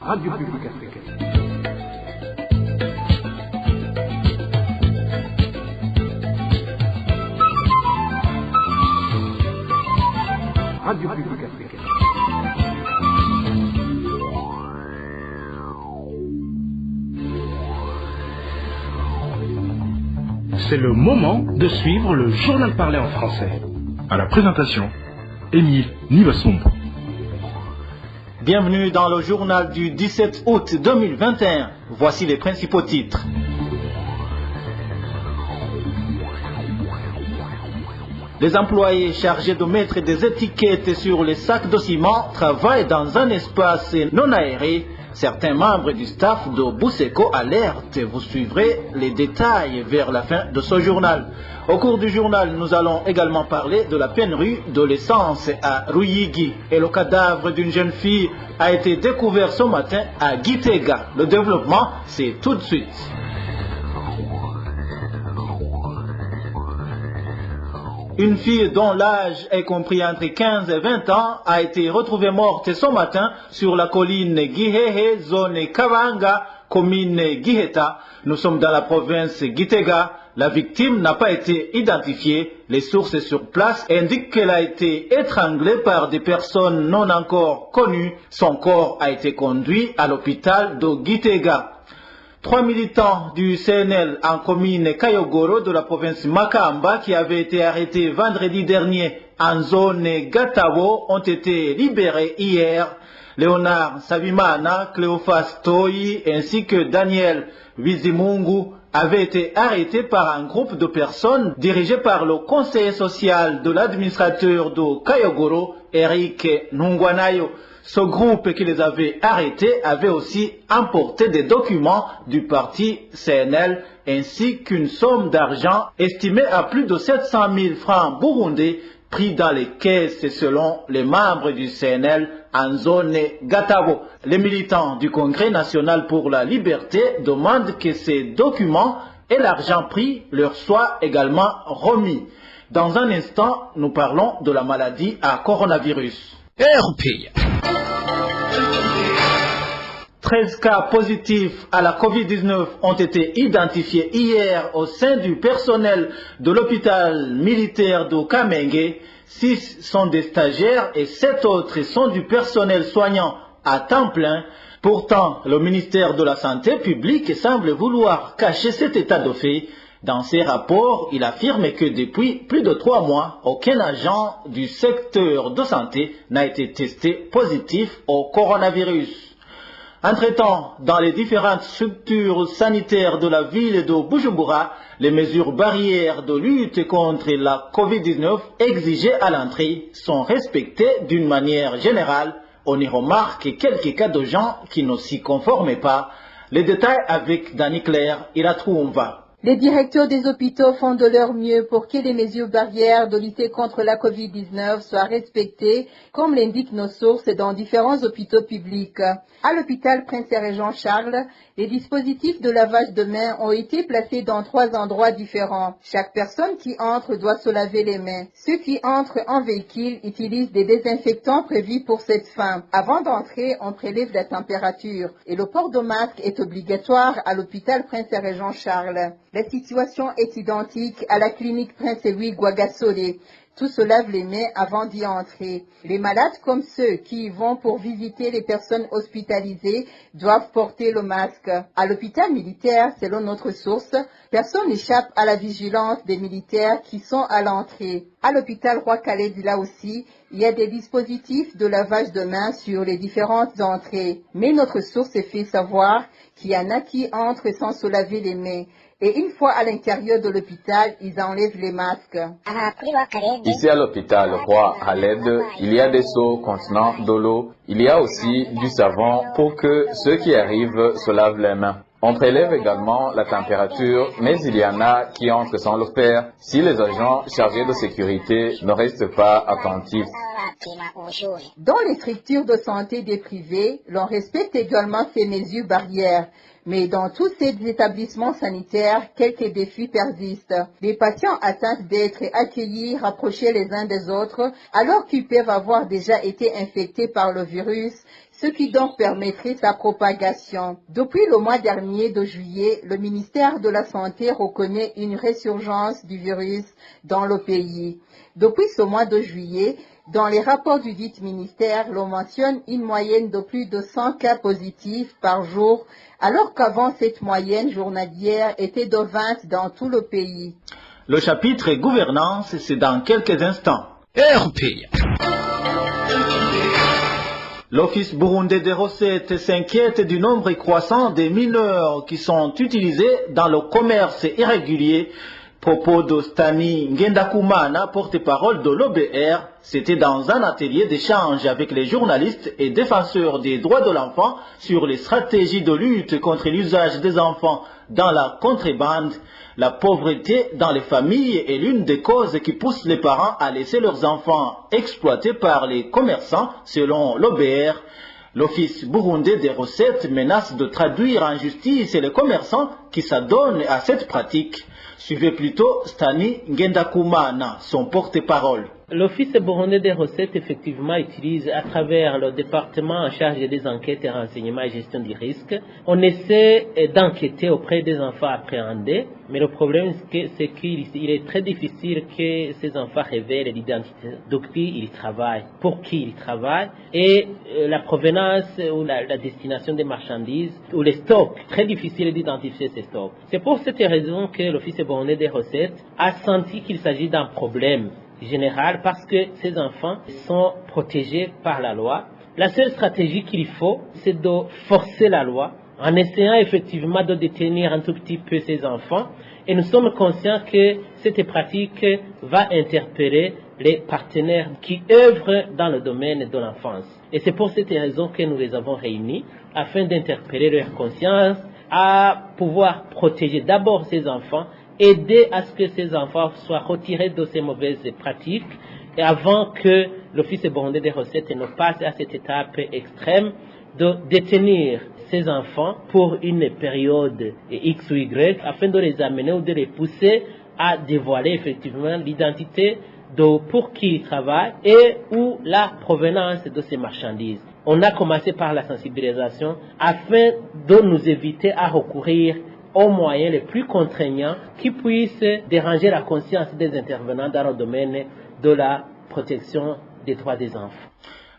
Radio Publique Africaine. Radio Publique Africaine. C'est le moment de suivre le journal parlé en français. À la présentation, Émile Nivasumbo. Bienvenue dans le journal du 17 août 2021. Voici les principaux titres. Les employés chargés de mettre des étiquettes sur les sacs de ciment travaillent dans un espace non aéré. Certains membres du staff de Bousseko alertent. Vous suivrez les détails vers la fin de ce journal. Au cours du journal, nous allons également parler de la pénurie de l'essence à Ruyigi. Et le cadavre d'une jeune fille a été découvert ce matin à Gitega. Le développement, c'est tout de suite. Une fille dont l'âge est compris entre 15 et 20 ans a été retrouvée morte ce matin sur la colline Gihehe, zone Kavanga, commune Giheta. Nous sommes dans la province Gitega. La victime n'a pas été identifiée. Les sources sur place indiquent qu'elle a été étranglée par des personnes non encore connues. Son corps a été conduit à l'hôpital de Gitega. 3 militants du CNL en commune Kayogoro de la province Makamba qui avaient été arrêtés vendredi dernier en zone Gatawo ont été libérés hier. Léonard Savimana, Cléophas Toyi ainsi que Daniel Wizimungu avaient été arrêtés par un groupe de personnes dirigé par le conseiller social de l'administrateur de Kayogoro, Eric Nungwanayo. Ce groupe qui les avait arrêtés avait aussi emporté des documents du parti CNL ainsi qu'une somme d'argent estimée à plus de 700 000 francs burundais pris dans les caisses selon les membres du CNL en zone Gatabo. Les militants du Congrès national pour la liberté demandent que ces documents et l'argent pris leur soient également remis. Dans un instant, nous parlons de la maladie à coronavirus. 13 cas positifs à la Covid-19 ont été identifiés hier au sein du personnel de l'hôpital militaire de Kamenge. 6 sont des stagiaires et 7 autres sont du personnel soignant à temps plein. Pourtant, le ministère de la Santé publique semble vouloir cacher cet état de fait. Dans ses rapports, il affirme que depuis plus de 3 mois, aucun agent du secteur de santé n'a été testé positif au coronavirus. Entre-temps, dans les différentes structures sanitaires de la ville de Bujumbura, les mesures barrières de lutte contre la Covid-19 exigées à l'entrée sont respectées d'une manière générale. On y remarque quelques cas de gens qui ne s'y conforment pas. Les détails avec Dani Claire, Iratroumva. Les directeurs des hôpitaux font de leur mieux pour que les mesures barrières de lutter contre la Covid-19 soient respectées, comme l'indiquent nos sources dans différents hôpitaux publics. À l'hôpital Prince-Régent-Charles, les dispositifs de lavage de mains ont été placés dans 3 endroits différents. Chaque personne qui entre doit se laver les mains. Ceux qui entrent en véhicule utilisent des désinfectants prévus pour cette fin. Avant d'entrer, on prélève la température et le port de masque est obligatoire à l'hôpital Prince-Régent-Charles. La situation est identique à la clinique Prince-Louis Guagasole. Tous se lavent les mains avant d'y entrer. Les malades comme ceux qui y vont pour visiter les personnes hospitalisées doivent porter le masque. À l'hôpital militaire, selon notre source, personne n'échappe à la vigilance des militaires qui sont à l'entrée. À l'hôpital Roi-Khaled, là aussi, il y a des dispositifs de lavage de mains sur les différentes entrées. Mais notre source fait savoir qu'il y en a qui entrent sans se laver les mains. Et une fois à l'intérieur de l'hôpital, ils enlèvent les masques. Ici à l'hôpital Roi Khaled, il y a des seaux contenant de l'eau. Il y a aussi du savon pour que ceux qui arrivent se lavent les mains. On prélève également la température, mais il y en a qui entrent sans le faire si les agents chargés de sécurité ne restent pas attentifs. Dans les structures de santé des privés, l'on respecte également ces mesures barrières. Mais dans tous ces établissements sanitaires, quelques défis persistent. Les patients attendent d'être accueillis, rapprochés les uns des autres, alors qu'ils peuvent avoir déjà été infectés par le virus. ce qui donc permettrait sa propagation. Depuis le mois dernier de juillet, le ministère de la Santé reconnaît une résurgence du virus dans le pays. Depuis ce mois de juillet, dans les rapports du dit ministère, l'on mentionne une moyenne de plus de 100 cas positifs par jour, alors qu'avant cette moyenne journalière était de 20 dans tout le pays. Le chapitre gouvernance, c'est dans quelques instants. RPA. L'Office burundais des recettes s'inquiète du nombre croissant des mineurs qui sont utilisés dans le commerce irrégulier. Propos de Stani Ngendakumana, porte-parole de l'OBR, c'était dans un atelier d'échange avec les journalistes et défenseurs des droits de l'enfant sur les stratégies de lutte contre l'usage des enfants dans la contrebande. La pauvreté dans les familles est l'une des causes qui poussent les parents à laisser leurs enfants exploités par les commerçants, selon l'OBR. L'Office burundais des recettes menace de traduire en justice les commerçants qui s'adonnent à cette pratique. Suivez plutôt Stani Ngendakumana, son porte-parole. L'Office burundais des recettes, effectivement, utilise à travers le département en charge des enquêtes et renseignements et gestion du risque. On essaie d'enquêter auprès des enfants appréhendés, mais le problème, c'est qu'il est très difficile que ces enfants révèlent l'identité de qui ils travaillent, pour qui ils travaillent, et la provenance ou la destination des marchandises ou les stocks. Très difficile d'identifier ces stocks. C'est pour cette raison que l'Office burundais des recettes a senti qu'il s'agit d'un problème général parce que ces enfants sont protégés par la loi. La seule stratégie qu'il faut, c'est de forcer la loi en essayant effectivement de détenir un tout petit peu ces enfants. Et nous sommes conscients que cette pratique va interpeller les partenaires qui œuvrent dans le domaine de l'enfance. Et c'est pour cette raison que nous les avons réunis afin d'interpeller leur conscience à pouvoir protéger d'abord ces enfants, aider à ce que ces enfants soient retirés de ces mauvaises pratiques et avant que l'Office burundais des recettes ne passe à cette étape extrême de détenir ces enfants pour une période X ou Y afin de les amener ou de les pousser à dévoiler effectivement l'identité de pour qui ils travaillent et ou la provenance de ces marchandises. On a commencé par la sensibilisation afin de nous éviter à recourir aux moyens les plus contraignants qui puissent déranger la conscience des intervenants dans le domaine de la protection des droits des enfants.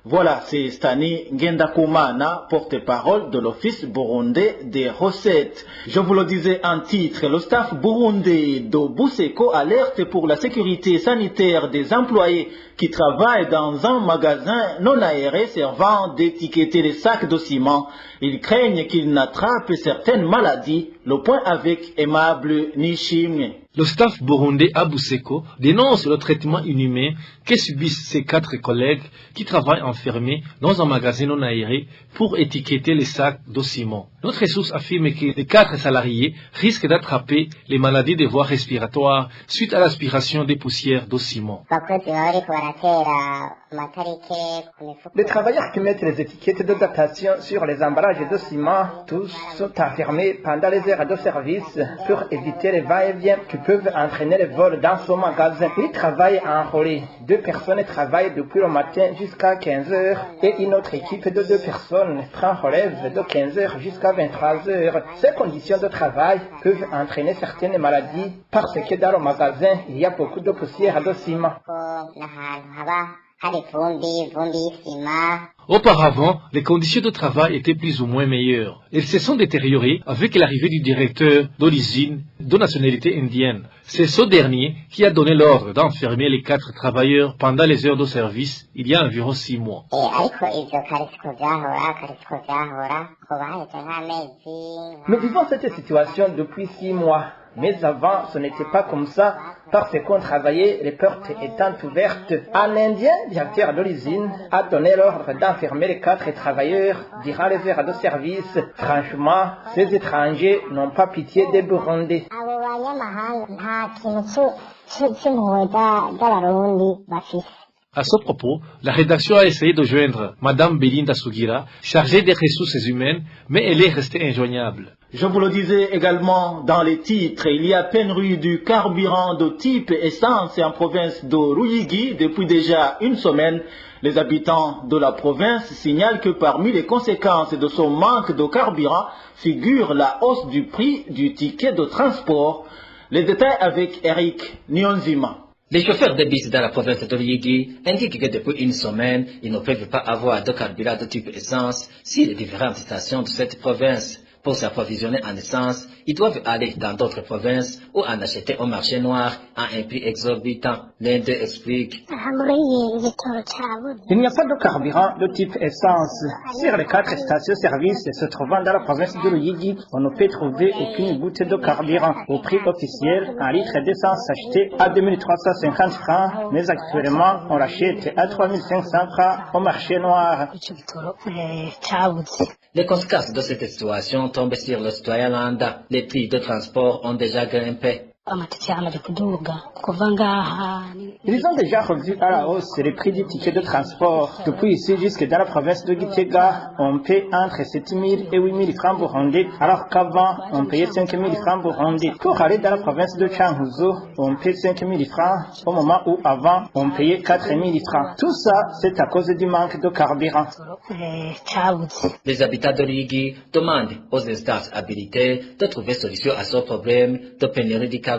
Voilà, c'est Stani Ngendakumana, porte-parole de l'Office burundais des recettes. Je vous le disais en titre, le staff burundais de Buseko alerte pour la sécurité sanitaire des employés qui travaillent dans un magasin non aéré servant d'étiqueter les sacs de ciment. Ils craignent qu'ils n'attrapent certaines maladies. Le point avec Aimable Nishimwe. Le staff burundais à Buseko dénonce le traitement inhumain que subissent ses 4 collègues qui travaillent enfermés dans un magasin non aéré pour étiqueter les sacs de ciment. Notre source affirme que les 4 salariés risquent d'attraper les maladies des voies respiratoires suite à l'aspiration des poussières de ciment. Les travailleurs qui mettent les étiquettes de datation sur les emballages de ciment, tous sont enfermés pendant les heures de service pour éviter les va-et-vient qui peuvent entraîner les vols dans ce magasin. Ils travaillent enrôlés. 2 personnes travaillent depuis le matin jusqu'à 15 heures et une autre équipe de 2 personnes prend relève de 15 heures jusqu'à 23 heures. Ces conditions de travail peuvent entraîner certaines maladies parce que dans le magasin, il y a beaucoup de poussière de ciment. Auparavant, les conditions de travail étaient plus ou moins meilleures. Elles se sont détériorées avec l'arrivée du directeur de l'usine de nationalité indienne. C'est ce dernier qui a donné l'ordre d'enfermer les 4 travailleurs pendant les heures de service il y a environ 6 mois. Nous vivons cette situation depuis 6 mois. Mais avant, ce n'était pas comme ça, parce qu'on travaillait les portes étant ouvertes. Un Indien, directeur de l'usine, a donné l'ordre d'enfermer les 4 travailleurs durant les heures de service. Franchement, ces étrangers n'ont pas pitié des Burundais. À ce propos, la rédaction a essayé de joindre Madame Belinda Sugira, chargée des ressources humaines, mais elle est restée injoignable. Je vous le disais également dans les titres, il y a pénurie du carburant de type essence en province de Ruyigi depuis déjà une semaine. Les habitants de la province signalent que parmi les conséquences de ce manque de carburant figure la hausse du prix du ticket de transport. Les détails avec Eric Nyonzima. Les chauffeurs de bus dans la province de Ruyigi indiquent que depuis une semaine, ils ne peuvent pas avoir de carburant de type essence sur les différentes stations de cette province. Pour s'approvisionner en essence, ils doivent aller dans d'autres provinces ou en acheter au marché noir à un prix exorbitant. L'un d'eux explique. Il n'y a pas de carburant de type essence. Sur les 4 stations-service se trouvant dans la province de Ruyigi, on ne peut trouver aucune goutte de carburant. Au prix officiel, un litre d'essence acheté à 2350 francs, mais actuellement, on l'achète à 3500 francs au marché noir. Les conséquences de cette situation tombent sur le citoyen lambda. Les prix de transport ont déjà grimpé. Ils ont déjà revu à la hausse les prix du ticket de transport. Depuis ici jusque dans la province de Gitega, on paie entre 7 000 et 8 000 francs burundais, alors qu'avant, on payait 5 000 francs burundais. Pour aller dans la province de Changuzo, on paie 5 000 francs, au moment où avant, on payait 4 000 francs. Tout ça, c'est à cause du manque de carburant. Les habitants de Ruyigi demandent aux instances habilitées de trouver solution à ce problème de pénurie de carburant.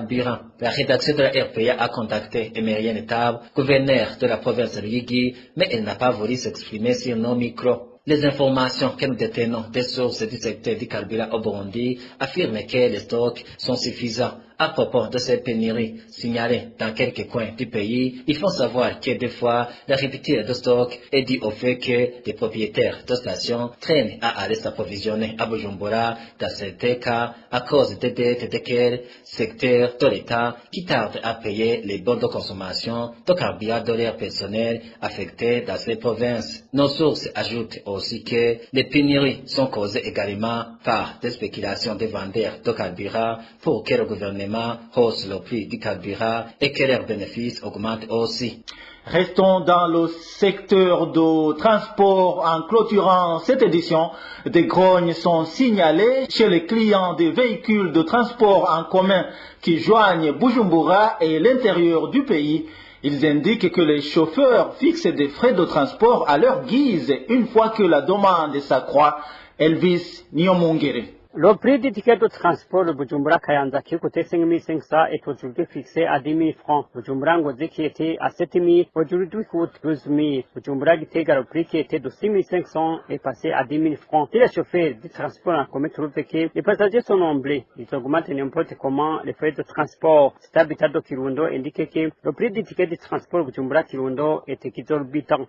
La rédaction de la RPA a contacté Emerienne Tab, gouverneur de la province de Ruyigi, mais elle n'a pas voulu s'exprimer sur nos micros. Les informations que nous détenons des sources du secteur du carburant au Burundi affirment que les stocks sont suffisants. À propos de ces pénuries signalées dans quelques coins du pays, il faut savoir que des fois, la rupture de stock est due au fait que les propriétaires de stations traînent à aller s'approvisionner à Bujumbura, dans certains cas, à cause des dettes desquelles secteur de l'État qui tarde à payer les bons de consommation de carburant de leur personnel affecté dans ces provinces. Nos sources ajoutent aussi que les pénuries sont causées également par des spéculations des vendeurs de carburant pour que le gouvernement hausse le prix du carburant et que leurs bénéfices augmentent aussi. Restons dans le secteur du transport en clôturant cette édition. Des grognes sont signalées chez les clients des véhicules de transport en commun qui joignent Bujumbura et l'intérieur du pays. Ils indiquent que les chauffeurs fixent des frais de transport à leur guise une fois que la demande s'accroît. Elvis Nyomungere. Le prix du ticket de transport de Bujumbura Kayanza qui coûtait 5 500 est aujourd'hui fixé à 10 000 francs. Bujumbura Ngozi qui était à 7 000 aujourd'hui coûte 12 000. Bujumbura Gitega, le prix qui était de 6 500 est passé à 10 000 francs. Si les chauffeurs du transport en commun trouvent que les passagers sont nombreux, ils augmentent n'importe comment les frais de transport. Cet habitat de Kirundo indique que le prix du ticket de transport Bujumbura Kirundo est exorbitant.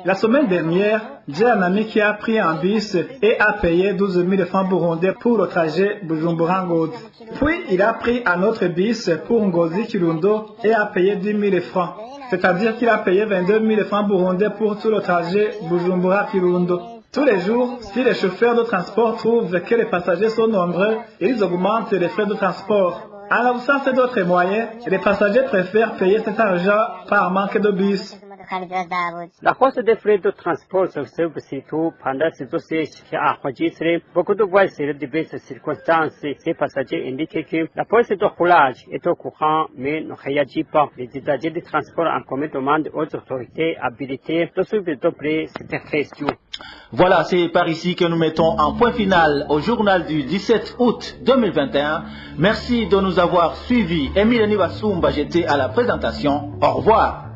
La semaine dernière, j'ai un ami qui a pris un bus et a payé 12 000 francs burundais pour le trajet Bujumbura-Ngozi. Puis il a pris un autre bus pour Ngozi-Kirundo et a payé 10 000 francs. C'est-à-dire qu'il a payé 22 000 francs burundais pour tout le trajet Bujumbura-Kirundo. Tous les jours, si les chauffeurs de transport trouvent que les passagers sont nombreux, ils augmentent les frais de transport. En l'absence d'autres moyens, les passagers préfèrent payer cet argent par manque de bus. La hausse des frais de transport s'observe surtout pendant ces dossiers qui a enregistré beaucoup de voies sur diverses circonstances. Ces passagers indiquent que la police de roulage est au courant mais ne réagit pas. Les usagers du transport en commun demandent aux autorités habilitées de suivre de près cette question. Voilà, c'est par ici que nous mettons un point final au journal du 17 août 2021. Merci de nous avoir suivis. Emile Nivasumba, j'étais à la présentation. Au revoir.